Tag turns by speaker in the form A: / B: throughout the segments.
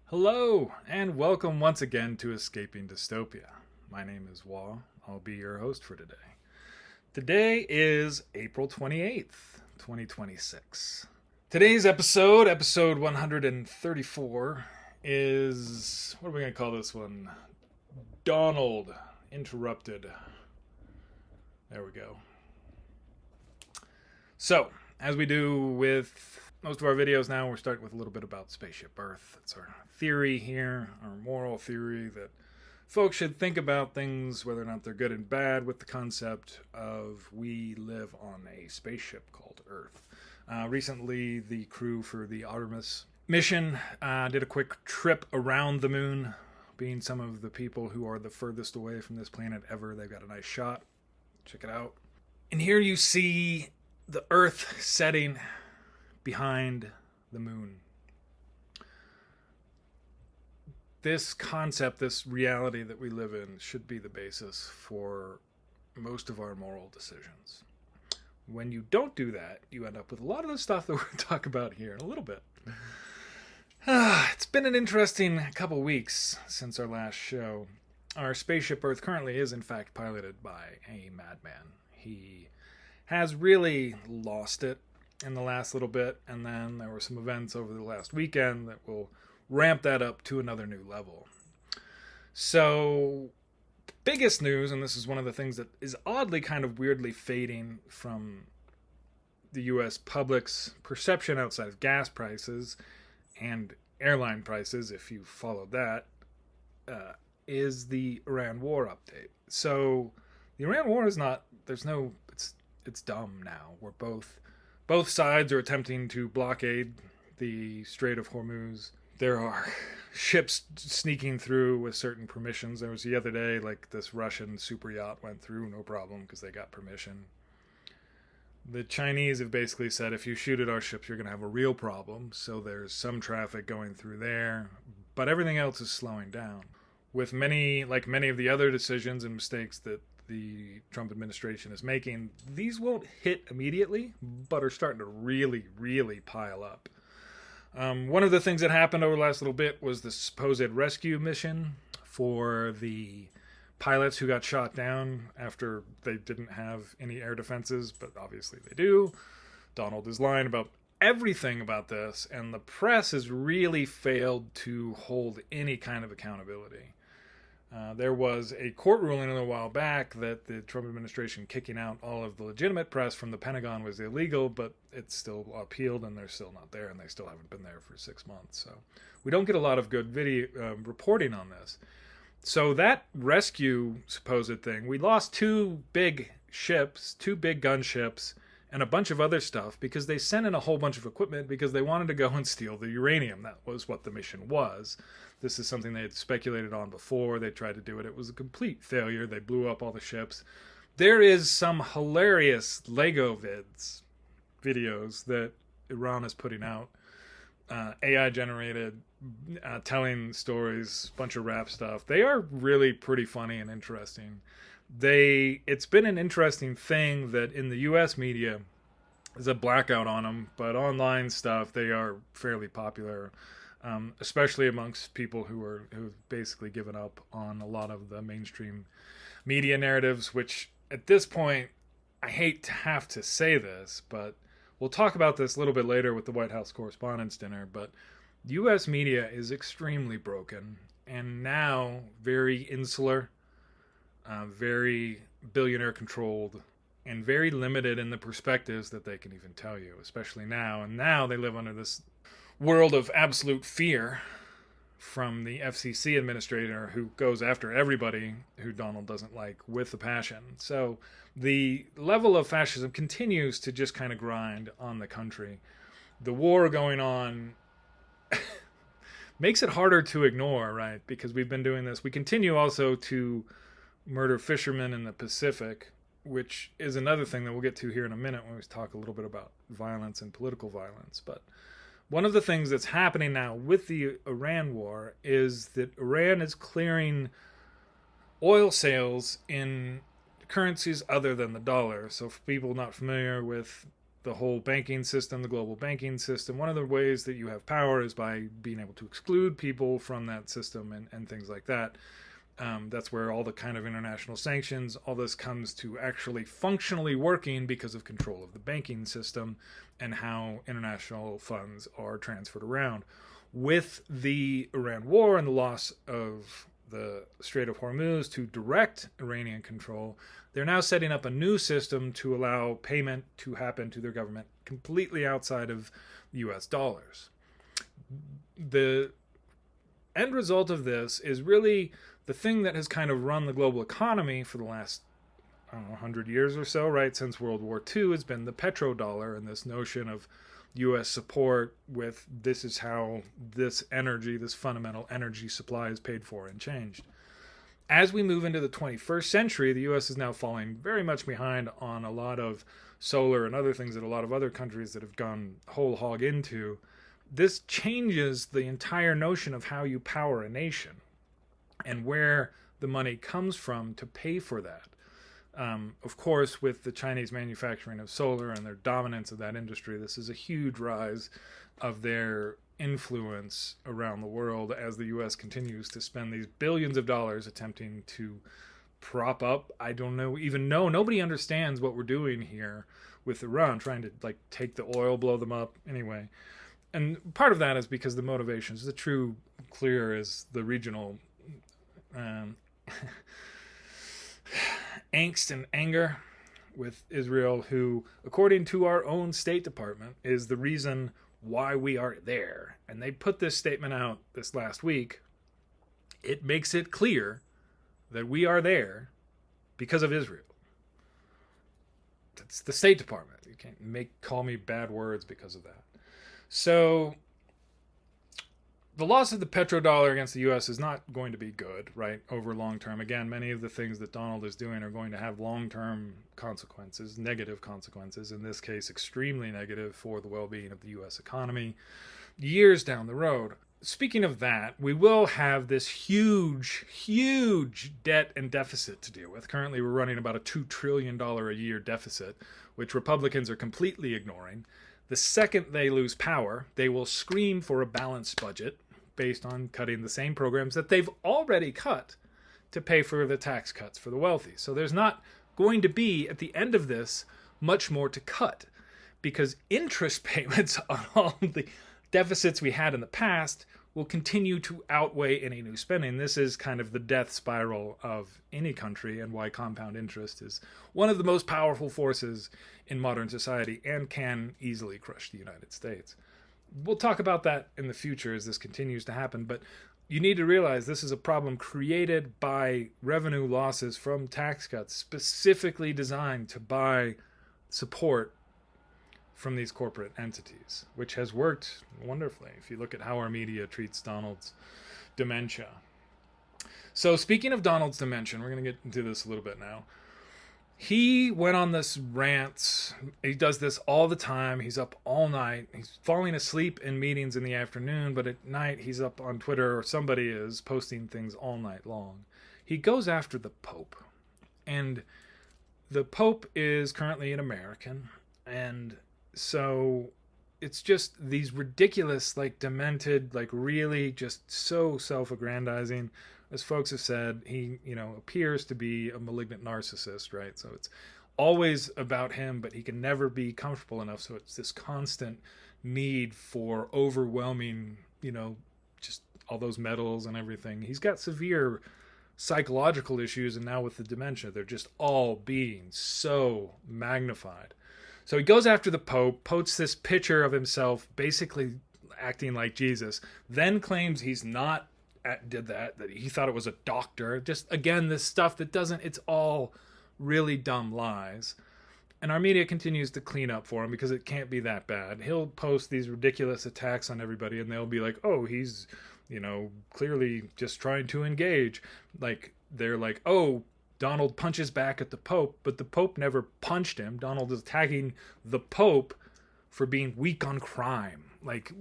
A: Hello, and welcome once again to Escaping Dystopia. My name is Wa. I'll be your host for today. Today is April 28th, 2026. Today's episode 134, is. What are we going to call this one? Donald Interrupted. There we go. So, as we do with most of our videos now, we're starting with a little bit about Spaceship Earth. It's our theory here, our moral theory that folks should think about things, whether or not they're good and bad, with the concept of we live on a spaceship called Earth. Recently, the crew for the Artemis mission did a quick trip around the moon, being some of the people who are the furthest away from this planet ever. They've got a nice shot. Check it out. And here you see the Earth setting behind the moon. This concept, this reality that we live in, should be the basis for most of our moral decisions. When you don't do that, you end up with a lot of the stuff that we're going to talk about here in a little bit. It's been an interesting couple weeks since our last show. Our spaceship Earth currently is, in fact, piloted by a madman. He has really lost it in the last little bit, and then there were some events over the last weekend that will ramp that up to another new level. So, biggest news, and this is one of the things that is oddly kind of weirdly fading from the US public's perception outside of gas prices and airline prices, if you followed that, is the Iran war update. So, the Iran war is not, it's dumb now. We're both sides are attempting to blockade the Strait of Hormuz. There are ships sneaking through with certain permissions. There was the other day, like this Russian super yacht went through, no problem, because they got permission. The Chinese have basically said, if you shoot at our ships, you're going to have a real problem. So there's some traffic going through there, but everything else is slowing down. With many of the other decisions and mistakes that the Trump administration is making, these won't hit immediately, but are starting to really, really pile up. One of the things that happened over the last little bit was the supposed rescue mission for the pilots who got shot down after they didn't have any air defenses, but obviously they do. Donald is lying about everything about this, and the press has really failed to hold any kind of accountability. There was a court ruling a little while back that the Trump administration kicking out all of the legitimate press from the Pentagon was illegal, but it's still appealed and they're still not there, and they still haven't been there for 6 months. So we don't get a lot of good video reporting on this. So that rescue supposed thing, we lost two big gunships, and a bunch of other stuff because they sent in a whole bunch of equipment because they wanted to go and steal the uranium. That was what the mission was. This is something they had speculated on before. They tried to do it. It was a complete failure. They blew up all the ships. There is some hilarious Lego videos that Iran is putting out. AI generated, telling stories, bunch of rap stuff. They are really pretty funny and interesting. It's been an interesting thing that in the US media there's a blackout on them, but online stuff they are fairly popular, especially amongst people who've basically given up on a lot of the mainstream media narratives, which at this point, I hate to have to say this, but we'll talk about this a little bit later with the White House Correspondents' Dinner, but US media is extremely broken and now very insular, very billionaire controlled, and very limited in the perspectives that they can even tell you, especially now. And now they live under this world of absolute fear from the FCC administrator who goes after everybody who Donald doesn't like with a passion. So the level of fascism continues to just kind of grind on the country. The war going on makes it harder to ignore, right? Because we've been doing this. We continue also to murder fishermen in the Pacific, which is another thing that we'll get to here in a minute when we talk a little bit about violence and political violence. But one of the things that's happening now with the Iran war is that Iran is clearing oil sales in currencies other than the dollar. So for people not familiar with the whole banking system, the global banking system. One of the ways that you have power is by being able to exclude people from that system and things like that. That's where all the kind of international sanctions, all this comes to actually functionally working because of control of the banking system and how international funds are transferred around. With the Iran war and the loss of the Strait of Hormuz to direct Iranian control, they're now setting up a new system to allow payment to happen to their government completely outside of US dollars. The end result of this is really the thing that has kind of run the global economy for the last, I don't know, 100 years or so, right? Since World War II, has been the petrodollar and this notion of U.S. support with this is how this energy, this fundamental energy supply is paid for and changed. As we move into the 21st century, the U.S. is now falling very much behind on a lot of solar and other things that a lot of other countries that have gone whole hog into. This changes the entire notion of how you power a nation and where the money comes from to pay for that. Of course, with the Chinese manufacturing of solar and their dominance of that industry, this is a huge rise of their influence around the world as the U.S. continues to spend these billions of dollars attempting to prop up. I don't know, even know. Nobody understands what we're doing here with Iran, trying to like take the oil, blow them up anyway. And part of that is because the motivations, the true clear is the regional angst and anger with Israel, who, according to our own State Department, is the reason why we are there. And they put this statement out this last week. It makes it clear that we are there because of Israel. That's the State Department. You can't call me bad words because of that. So the loss of the petrodollar against the U.S. is not going to be good, right, over long term. Again, many of the things that Donald is doing are going to have long-term consequences, negative consequences, in this case, extremely negative for the well-being of the U.S. economy years down the road. Speaking of that, we will have this huge, huge debt and deficit to deal with. Currently, we're running about a $2 trillion a year deficit, which Republicans are completely ignoring. The second they lose power, they will scream for a balanced budget based on cutting the same programs that they've already cut to pay for the tax cuts for the wealthy. So there's not going to be, at the end of this, much more to cut, because interest payments on all the deficits we had in the past will continue to outweigh any new spending. This is kind of the death spiral of any country, and why compound interest is one of the most powerful forces in modern society and can easily crush the United States. We'll talk about that in the future as this continues to happen, but you need to realize this is a problem created by revenue losses from tax cuts specifically designed to buy support from these corporate entities, which has worked wonderfully if you look at how our media treats Donald's dementia. So speaking of Donald's dementia, we're going to get into this a little bit now. He went on this rant. He does this all the time. He's up all night. He's falling asleep in meetings in the afternoon, but at night he's up on Twitter, or somebody is posting things all night long. He goes after the Pope. And the Pope is currently an American. And so it's just these ridiculous, like demented, like really just so self-aggrandizing. As folks have said, he, appears to be a malignant narcissist, right? So it's always about him, but he can never be comfortable enough. So it's this constant need for overwhelming, just all those medals and everything. He's got severe psychological issues, and now with the dementia, they're just all being so magnified. So he goes after the Pope, posts this picture of himself basically acting like Jesus, then claims he's not that he thought it was a doctor. Just, again, this stuff that it's all really dumb lies. And our media continues to clean up for him because it can't be that bad. He'll post these ridiculous attacks on everybody, and they'll be like, oh, he's, clearly just trying to engage. Like, they're like, oh, Donald punches back at the Pope, but the Pope never punched him. Donald is attacking the Pope for being weak on crime. Like,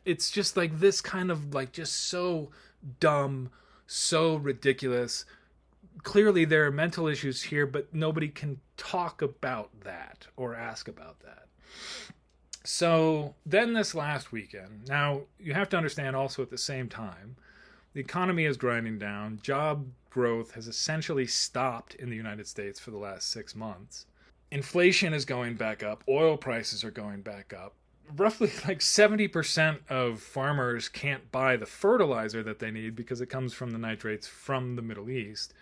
A: it's just like this kind of like just so dumb, so ridiculous. Clearly there are mental issues here, but nobody can talk about that or ask about that. So then this last weekend, now you have to understand also at the same time, the economy is grinding down. Job growth has essentially stopped in the United States for the last 6 months. Inflation is going back up. Oil prices are going back up. Roughly like 70% of farmers can't buy the fertilizer that they need because it comes from the nitrates from the Middle East.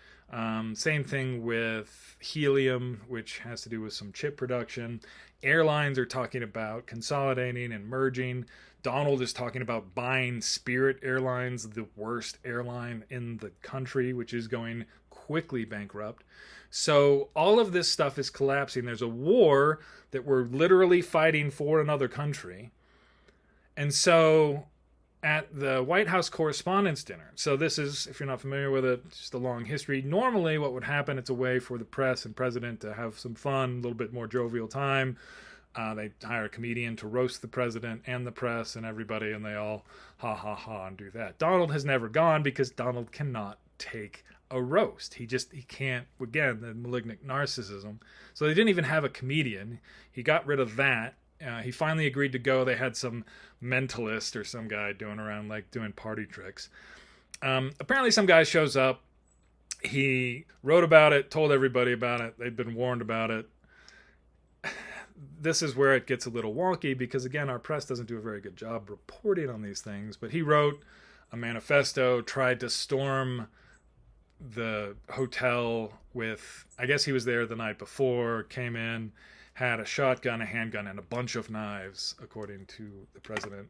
A: Same thing with helium, which has to do with some chip production. Airlines are talking about consolidating and merging. Donald is talking about buying Spirit Airlines, the worst airline in the country, which is going quickly bankrupt. So all of this stuff is collapsing. There's a war that we're literally fighting for another country. And so at the White House Correspondents' Dinner, so this is, if you're not familiar with it, just a long history. Normally what would happen, it's a way for the press and president to have some fun, a little bit more jovial time. They hire a comedian to roast the president and the press and everybody, and they all ha ha ha and do that. Donald has never gone because Donald cannot take a roast. He can't, again, the malignant narcissism. So they didn't even have a comedian. He got rid of that. He finally agreed to go. They had some mentalist or some guy doing party tricks. Apparently some guy shows up. He wrote about it, told everybody about it. They'd been warned about it. This is where it gets a little wonky because, again, our press doesn't do a very good job reporting on these things. But he wrote a manifesto, tried to storm the hotel with, I guess he was there the night before, came in, had a shotgun, a handgun, and a bunch of knives, according to the president.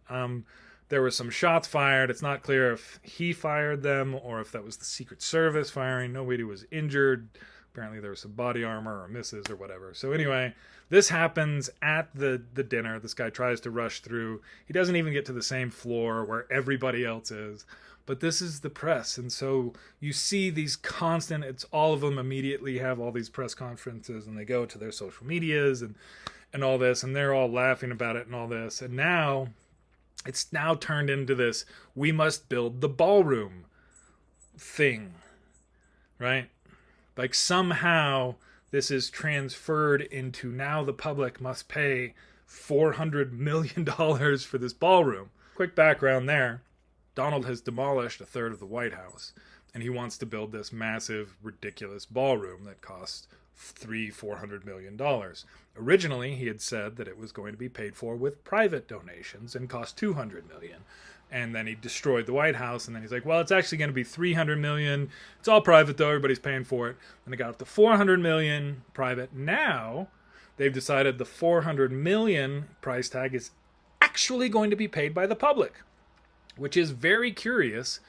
A: There were some shots fired. It's not clear if he fired them or if that was the Secret Service firing. Nobody was injured. Apparently there was some body armor or misses or whatever. So anyway, this happens at the dinner. This guy tries to rush through. He doesn't even get to the same floor where everybody else is. But this is the press. And so you see these constant, it's all of them immediately have all these press conferences and they go to their social medias and all this. And they're all laughing about it and all this. And now it's now turned into this, we must build the ballroom thing, right? Like somehow this is transferred into now the public must pay $400 million for this ballroom. Quick background there. Donald has demolished a third of the White House, and he wants to build this massive, ridiculous ballroom that costs $400 million. Originally, he had said that it was going to be paid for with private donations and cost $200 million. And then he destroyed the White House, and then he's like, well, it's actually going to be $300 million. It's all private, though. Everybody's paying for it. And it got up to $400 million private. Now, they've decided the $400 million price tag is actually going to be paid by the public, which is very curious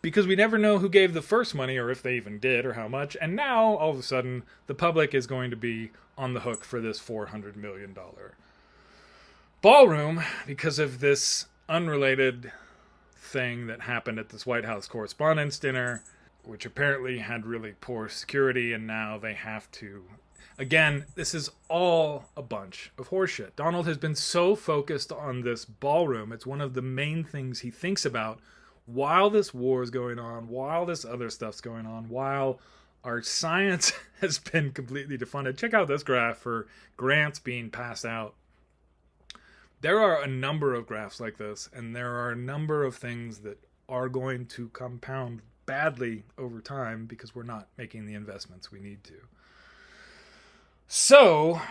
A: because we never know who gave the first money or if they even did or how much. And now, all of a sudden, the public is going to be on the hook for this $400 million ballroom because of this unrelated thing that happened at this White House Correspondents' Dinner, which apparently had really poor security, and now they have to... Again, this is all a bunch of horseshit. Donald has been so focused on this ballroom. It's one of the main things he thinks about while this war is going on, while this other stuff's going on, while our science has been completely defunded. Check out this graph for grants being passed out. There are a number of graphs like this, and there are a number of things that are going to compound badly over time because we're not making the investments we need to. So,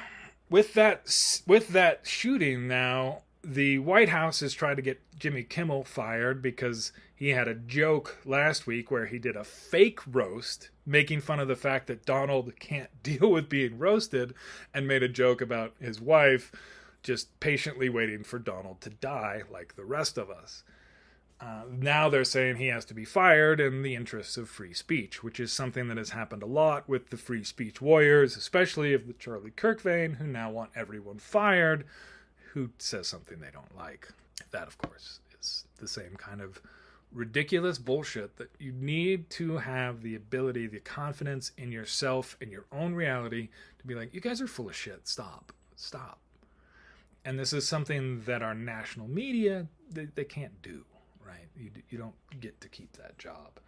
A: with that shooting now, the White House is trying to get Jimmy Kimmel fired because he had a joke last week where he did a fake roast, making fun of the fact that Donald can't deal with being roasted, and made a joke about his wife just patiently waiting for Donald to die like the rest of us. Now they're saying he has to be fired in the interests of free speech, which is something that has happened a lot with the free speech warriors, especially of the Charlie Kirk vein, who now want everyone fired who says something they don't like. That, of course, is the same kind of ridiculous bullshit that you need to have the ability, the confidence in yourself, in your own reality, to be like, you guys are full of shit. Stop. And this is something that our national media, they can't do. Right? You don't get to keep that job.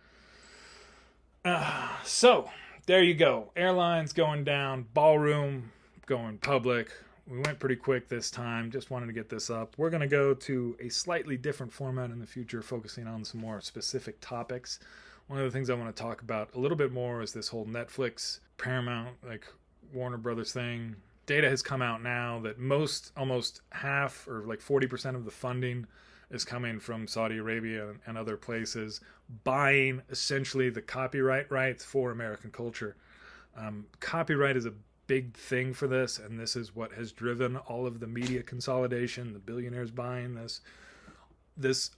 A: So there you go. Airlines going down, ballroom going public. We went pretty quick this time. Just wanted to get this up. We're going to go to a slightly different format in the future, focusing on some more specific topics. One of the things I want to talk about a little bit more is this whole Netflix, Paramount, like Warner Brothers thing. Data has come out now that almost half or like 40% of the funding is coming from Saudi Arabia and other places, buying essentially the copyright rights for American culture. Copyright is a big thing for this, and this is what has driven all of the media consolidation, the billionaires buying this.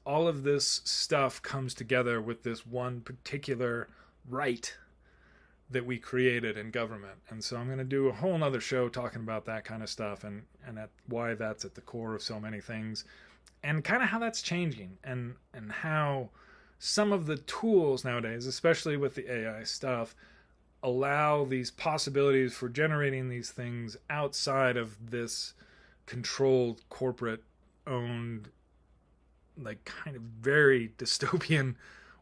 A: All of this stuff comes together with this one particular right that we created in government. And so I'm going to do a whole nother show talking about that kind of stuff and why that's at the core of so many things, and kind of how that's changing, and how some of the tools nowadays, especially with the AI stuff, allow these possibilities for generating these things outside of this controlled, corporate owned, like kind of very dystopian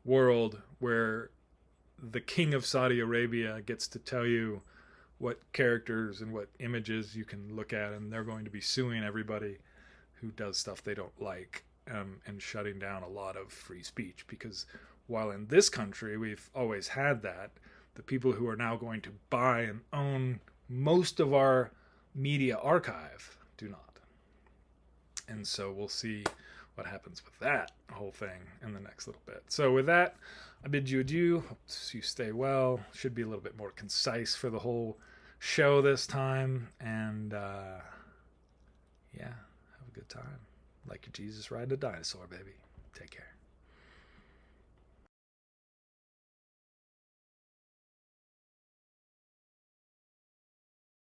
A: world where the king of Saudi Arabia gets to tell you what characters and what images you can look at, and they're going to be suing everybody who does stuff they don't like, and shutting down a lot of free speech. Because while in this country we've always had that, the people who are now going to buy and own most of our media archive do not. And so we'll see what happens with that whole thing in the next little bit. So with that, I bid you adieu. Hope you stay well. Should be a little bit more concise for the whole show this time. And yeah, have a good time. Like your Jesus riding a dinosaur, baby. Take care.